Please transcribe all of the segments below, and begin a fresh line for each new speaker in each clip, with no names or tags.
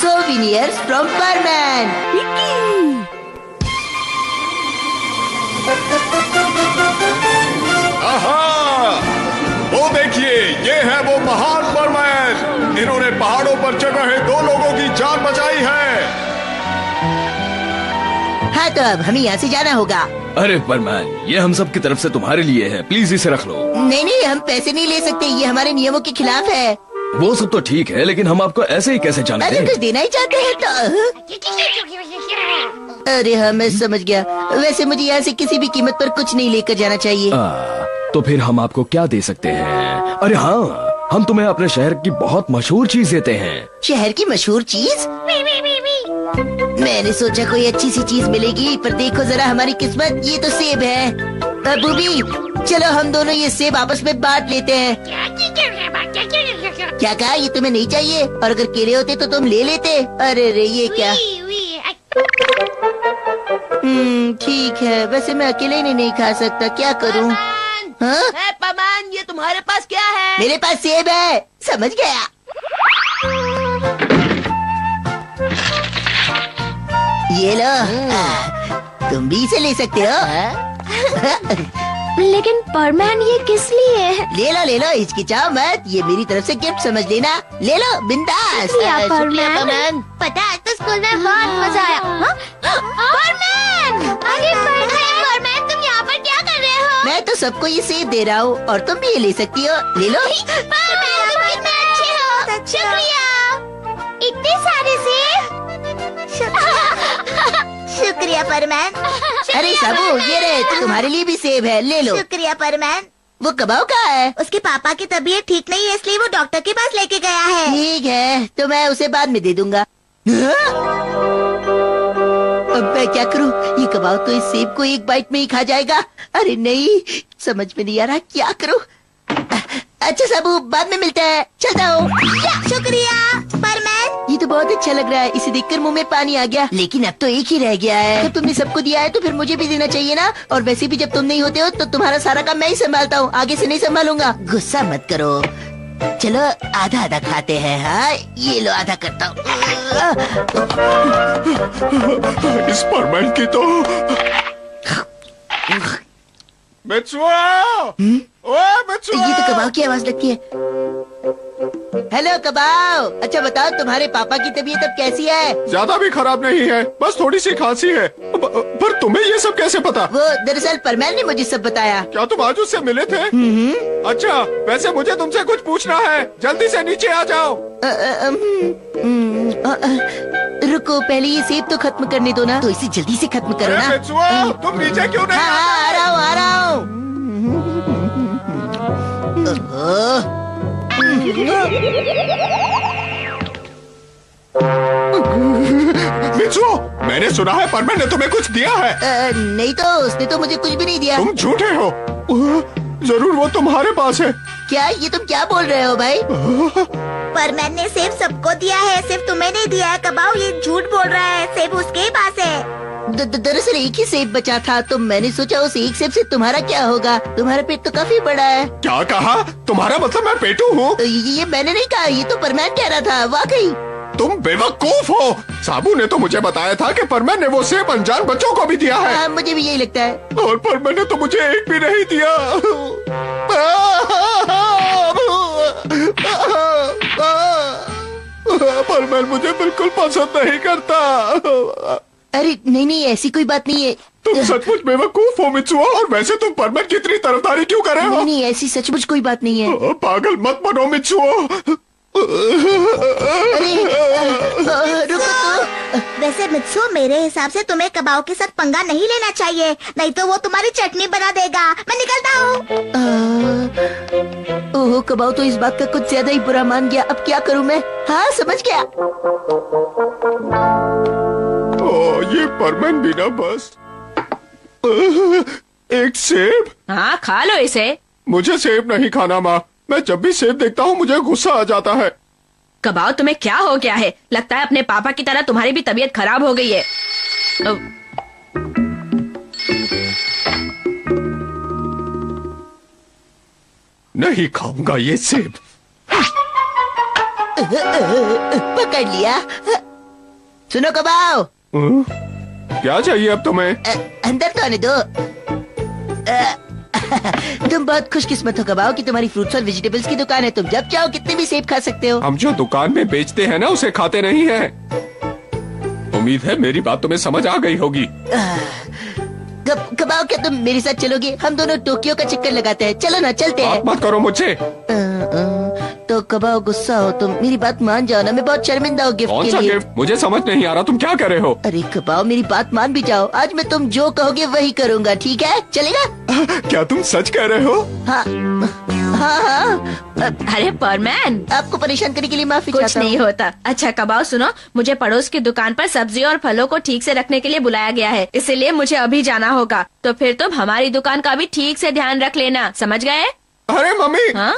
Souvenirs from Perman।
वो देखिए, ये है वो महान परमैन। इन्होंने पहाड़ों पर चढ़ रहे 2 लोगों की जान बचाई है।
हाँ तो अब हमें यहाँ से जाना होगा।
अरे परमैन, ये हम सब की तरफ से तुम्हारे लिए है, प्लीज इसे रख लो।
नहीं नहीं, हम पैसे नहीं ले सकते, ये हमारे नियमों के खिलाफ है।
वो सब तो ठीक है, लेकिन हम आपको ऐसे ही कैसे जाने
अरे
दें?
कुछ देना ही चाहते हैं तो। अरे हाँ, मैं समझ गया। वैसे मुझे यहाँ से किसी भी कीमत पर कुछ नहीं लेकर जाना चाहिए।
तो फिर हम आपको क्या दे सकते हैं? अरे हाँ, हम तुम्हें अपने शहर की बहुत मशहूर चीज देते हैं।
शहर की मशहूर चीज? मैंने सोचा कोई अच्छी सी चीज मिलेगी, पर देखो जरा हमारी किस्मत, ये तो सेब है। बूबी, चलो हम दोनों ये सेब आपस में बांट लेते हैं। क्या कहा? ये तुम्हें नहीं चाहिए? और अगर केले होते तो तुम ले लेते। अरे रे, ये क्या? ठीक है, वैसे मैं अकेले नहीं खा सकता, क्या करूं? हाँ?
परमान, ये तुम्हारे पास क्या है?
मेरे पास सेब है, समझ गया। ये लो, तुम भी इसे ले सकते हो।
लेकिन परमैन, ये किस लिए है?
ले लो, हिचकिचाओ मत, ये मेरी तरफ से गिफ्ट समझ लेना। ले लो, बिंदास।
परमैन, पता है तो स्कूल में बहुत मजा आया। परमैन, अरे परमैन, तुम यहाँ पर क्या कर रहे हो?
मैं तो सबको ये सेब दे रहा हूँ, और तुम भी ये ले सकती हो। ले लो।
परमैन, तुम कितने अच्छे हो। शुक्रिया। इतने सारे सेब। शुक्रिया परमैन।
अरे साबू, ये रहे, तुम्हारे लिए भी सेब है, ले लो।
शुक्रिया परमैन।
वो कबाऊ कहाँ है?
उसके पापा की तबीयत ठीक नहीं है, इसलिए वो डॉक्टर के पास लेके गया है।
ठीक है, तो मैं उसे बाद में दे दूंगा। अब मैं क्या करूं? ये कबाऊ तो इस सेब को एक बाइट में ही खा जाएगा। अरे नहीं, समझ में नहीं आ रहा क्या करूं। अच्छा साबू, बाद में मिलते हैं, चलता हूँ।
शुक्रिया परमैन।
ये तो बहुत अच्छा लग रहा है, इसे देखकर मुंह में पानी आ गया। लेकिन अब तो एक ही रह गया है। तो तुमने सबको दिया है तो फिर मुझे भी देना चाहिए ना। और वैसे भी जब तुम नहीं होते हो तो तुम्हारा सारा काम मैं ही संभालता हूँ, आगे से नहीं संभालूंगा। गुस्सा मत करो, चलो आधा आधा खाते हैं। हाँ, ये लो, आधा करता हूँ।
इस परमैन की तो
ये तो कबाव की आवाज लगती है। हेलो कबाव, अच्छा बताओ तुम्हारे पापा की तबीयत अब कैसी है?
ज्यादा भी खराब नहीं है, बस थोड़ी सी खांसी है। पर तुम्हें ये सब कैसे पता?
वो दरअसल परमैन ने मुझे सब बताया।
क्या तुम आज उससे मिले थे? अच्छा, वैसे मुझे तुमसे कुछ पूछना है, जल्दी से नीचे आ जाओ।
रुको, पहले ये सेब तो खत्म करने दो ना। तो इसे जल्दी से खत्म करो ना।
तुम नीचे क्यों नहीं?
हाँ, आ रहा हूँ।
मित्सुओ, मैंने सुना है परमैन ने तुम्हें कुछ दिया है।
नहीं तो, उसने तो मुझे कुछ भी नहीं दिया।
तुम झूठे हो, जरूर वो तुम्हारे पास है।
क्या? ये तुम क्या बोल रहे हो भाई?
परमैन ने सेब सबको दिया है, सिर्फ तुम्हें नहीं दिया है। कबाऊ ये झूठ बोल रहा है, सेब उसके ही पास है।
दरअसल एक ही सेब बचा था, तो मैंने सोचा उस एक सेब से तुम्हारा क्या होगा। तुम्हारा पेट तो काफी बड़ा है।
क्या कहा? तुम्हारा मतलब मैं पेटू हूँ?
ये मैंने नहीं कहा, ये तो परमैन कह रहा था। वाकई
तुम बेवकूफ हो। साबू ने तो मुझे बताया था कि परमैन ने वो सेब अनजान बच्चों को भी दिया है।
मुझे भी यही लगता है।
और परमैन ने तो मुझे एक भी नहीं दिया। परमैन मुझे बिल्कुल पसंद नहीं करता।
अरे नहीं, ऐसी कोई बात नहीं है।
तुम सचमुच बेवकूफ हो मित्सुओ, और वैसे तुम परमैन की इतनी तरफदारी क्यों कर रहे हो?
नहीं, ऐसी सचमुच कोई बात नहीं है।
पागल मत बनो मित्सुओ।
अरे रुको तो।
वैसे मित्सुओ, मेरे हिसाब से तुम्हें कबाऊ के साथ पंगा नहीं लेना चाहिए, नहीं तो वो तुम्हारी चटनी बना देगा। मैं निकलता हूँ।
ओह, कबाऊ तो इस बात का कुछ ज्यादा ही बुरा मान गया। अब क्या करूँ मैं? हाँ, समझ गया।
ये परमैन भी ना बस। एक सेब?
हाँ, खा लो इसे।
मुझे सेब नहीं खाना माँ, मैं जब भी सेब देखता हूँ मुझे गुस्सा आ जाता है।
कबाऊ, तुम्हें क्या हो गया है? लगता है अपने पापा की तरह तुम्हारी भी तबीयत खराब हो गई है।
नहीं खाऊंगा ये सेब।
पकड़ लिया। सुनो कबाओ,
क्या चाहिए अब तुम्हें?
अंदर तो आने दो। तुम बहुत खुशकिस्मत हो कबाओ कि तुम्हारी फ्रूट्स और वेजिटेबल्स की दुकान है। तुम जब चाहो कितने भी सेब खा सकते हो।
हम जो दुकान में बेचते हैं ना उसे खाते नहीं हैं। उम्मीद है मेरी बात तुम्हें समझ आ गई होगी।
कबाओ, क्या तुम मेरे साथ चलोगे? हम दोनों टोक्यो का चक्कर लगाते हैं। चलो ना, चलते हैं।
बात मत करो मुझसे।
तो कबाओ गुस्सा हो तुम, मेरी बात मान जाओ ना। मैं बहुत शर्मिंदा हूँ गिफ्ट
कौन
के
सा
लिए।
गिफ्ट? मुझे समझ नहीं आ रहा तुम क्या कर रहे हो।
अरे कबाओ, मेरी बात मान भी जाओ। आज मैं तुम जो कहोगे वही करूँगा, ठीक है? चलेगा?
क्या तुम सच कह रहे हो?
हाँ हाँ हाँ।
अरे परमैन,
आपको परेशान करने के लिए माफी
कुछ
चाहता हूँ।
नहीं होता। अच्छा कबाओ सुनो, मुझे पड़ोस की दुकान पर सब्जी और फलों को ठीक से रखने के लिए बुलाया गया है, इसलिए मुझे अभी जाना होगा। तो फिर तुम हमारी दुकान का भी ठीक से ध्यान रख लेना, समझ गए?
अरे मम्मी,
हाँ?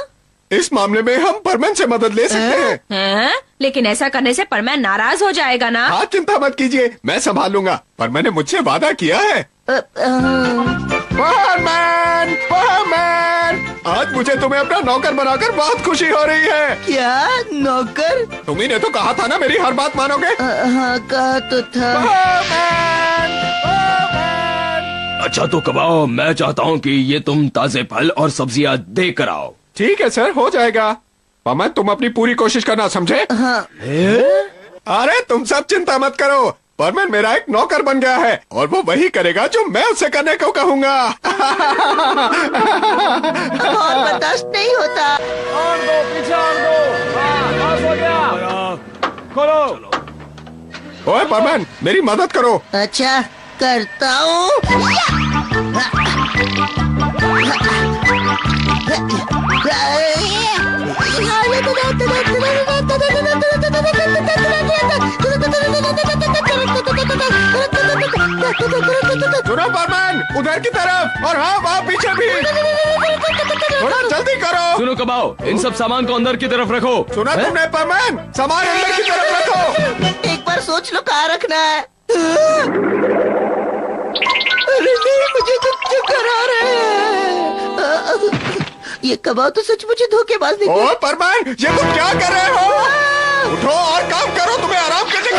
इस मामले में हम परमन से मदद ले सकते हैं।
हैं? लेकिन ऐसा करने से परमैन नाराज हो जाएगा ना।
हाँ, चिंता मत कीजिए, मैं संभाल लूंगा। पर मैंने मुझसे वादा किया है। परमैन, परमैन, आज मुझे तुम्हें अपना नौकर बनाकर बहुत खुशी हो रही है।
क्या नौकर?
तुम्ही ने तो कहा था ना मेरी हर बात मानोगे।
हाँ कहा तो था।
परमैन, परमैन।
अच्छा तो कबाओ, मैं चाहता हूँ कि ये तुम ताजे फल और सब्जियाँ दे कर आओ।
ठीक है सर, हो जाएगा। परमैन, तुम अपनी पूरी कोशिश करना, समझे?
हाँ।
अरे तुम सब चिंता मत करो, परमैन मेरा एक नौकर बन गया है और वो वही करेगा जो मैं उससे करने को कहूँगा।
और बर्दाश्त नहीं होता।
ओए परमैन, मेरी मदद करो।
अच्छा करता हूँ।
सुनो परमैन, उधर की तरफ, और हाँ वहाँ पीछे भी। थोड़ा जल्दी करो।
सुनो कबाओ, इन सब सामान को अंदर की तरफ रखो।
सुना
हैं?
तुमने परमैन? सामान अंदर की तरफ रखो।
एक बार सोच लो कहाँ रखना है। अरे नहीं, मुझे तो चक्कर आ रहे हैं। ये कबाओ तो सच मुझे धोखेबाज निकला।
ओ परमैन, ये तुम क्या कर रहे हो? उठो और काम करो, तुम्हें आराम कैसे?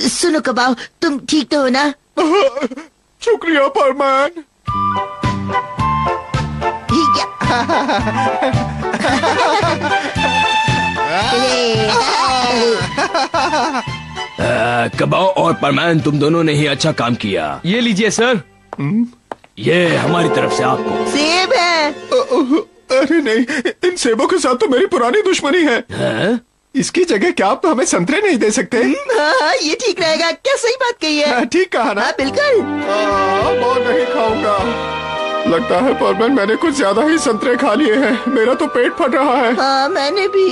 सुनो कबाओ, तुम ठीक तो हो ना?
शुक्रिया परमैन।
कबाओ और परमैन, तुम दोनों ने ही अच्छा काम किया। ये लीजिए सर। ये हमारी तरफ से आपको।
सेब है।
अरे नहीं, इन सेबों के साथ तो मेरी पुरानी दुश्मनी है।
हैं?
इसकी जगह क्या आप हमें संतरे नहीं दे सकते?
हाँ, ये ठीक रहेगा। क्या सही बात कही है?
ठीक कहा ना?
हाँ बिल्कुल।
और नहीं खाऊंगा। लगता है परमैन मैंने कुछ ज्यादा ही संतरे खा लिए हैं। मेरा तो पेट फट रहा है।
हाँ मैंने भी।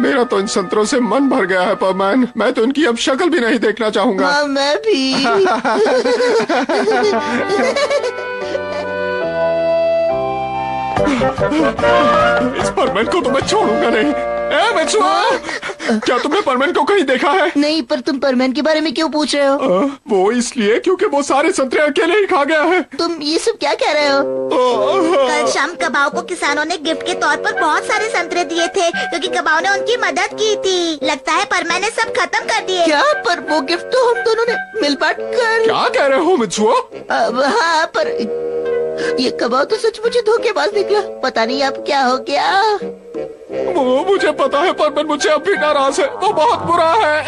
मेरा तो इन संतरों से मन भर गया है परमैन। मैं तो इनकी अब शक्ल भी नहीं देखना चाहूंगा।
हाँ मैं भी।
इस परमैन को तो मैं छोड़ूंगा नहीं। क्या तुमने परमैन को कहीं देखा है?
नहीं, पर तुम परमैन के बारे में क्यों पूछ रहे हो?
वो इसलिए क्योंकि वो सारे संतरे अकेले ही खा गया है।
तुम ये सब क्या कह रहे हो?
कल शाम कबाओ को किसानों ने गिफ्ट के तौर पर बहुत सारे संतरे दिए थे, क्योंकि कबाओ ने उनकी मदद की थी। लगता है परमैन ने सब खत्म कर दिए।
क्या? पर वो गिफ्ट तो हम दोनों ने मिल बांट कर।
क्या कह रहे हो मित्सुओ?
हाँ, पर ये कबाओ तो सच मुझे धोखेबाज निकला। पता नहीं अब क्या हो गया।
वो मुझे पता है, परमैन मुझे अब भी नाराज है। वो बहुत बुरा है।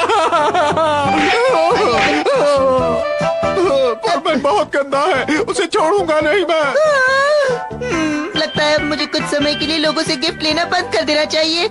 परमैन बहुत गंदा है, उसे छोड़ूंगा नहीं मैं।
लगता है मुझे कुछ समय के लिए लोगों से गिफ्ट लेना बंद कर देना चाहिए।